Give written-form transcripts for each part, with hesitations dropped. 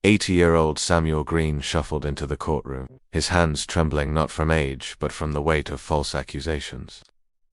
80-year-old Samuel Green shuffled into the courtroom, his hands trembling not from age but from the weight of false accusations.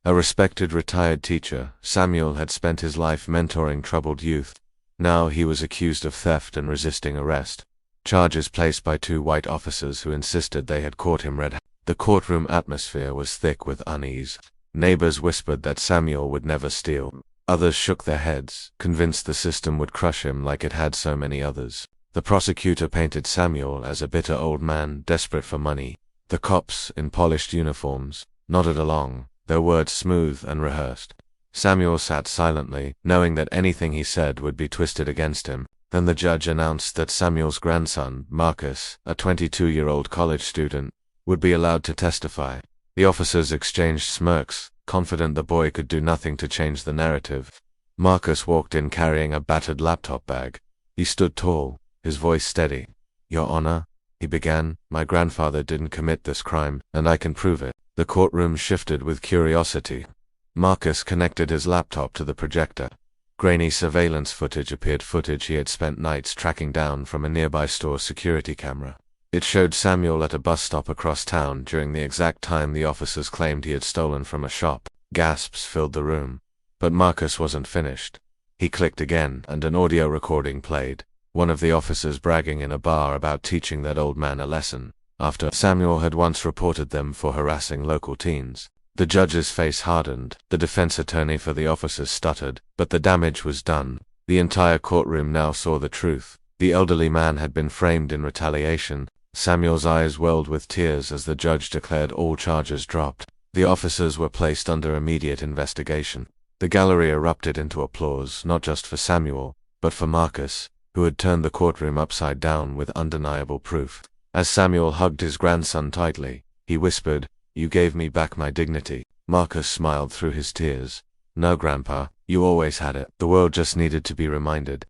A respected retired teacher, Samuel had spent his life mentoring troubled youth. Now he was accused of theft and resisting arrest, charges placed by 2 white officers who insisted they had caught him red-handed. The courtroom atmosphere was thick with unease. Neighbors whispered that Samuel would never steal. Others shook their heads, convinced the system would crush him like it had so many others. The prosecutor painted Samuel as a bitter old man desperate for money. The cops, in polished uniforms, nodded along, their words smooth and rehearsed. Samuel sat silently, knowing that anything he said would be twisted against him. Then the judge announced that Samuel's grandson, Marcus, a 22-year-old college student, would be allowed to testify. The officers exchanged smirks, confident the boy could do nothing to change the narrative. Marcus walked in carrying a battered laptop bag. He stood tall, his voice steady. "Your Honor," he began, "my grandfather didn't commit this crime, and I can prove it." The courtroom shifted with curiosity. Marcus connected his laptop to the projector. Grainy surveillance footage appeared, footage he had spent nights tracking down from a nearby store's security camera. It showed Samuel at a bus stop across town during the exact time the officers claimed he had stolen from a shop. Gasps filled the room. But Marcus wasn't finished. He clicked again, and an audio recording played. One of the officers bragging in a bar about teaching that old man a lesson, after Samuel had once reported them for harassing local teens. The judge's face hardened, the defense attorney for the officers stuttered, but the damage was done. The entire courtroom now saw the truth. The elderly man had been framed in retaliation. Samuel's eyes welled with tears as the judge declared all charges dropped. The officers were placed under immediate investigation. The gallery erupted into applause, not just for Samuel, but for Marcus, who had turned the courtroom upside down with undeniable proof. As Samuel hugged his grandson tightly, he whispered, "You gave me back my dignity." Marcus smiled through his tears. "No, Grandpa, you always had it. The world just needed to be reminded."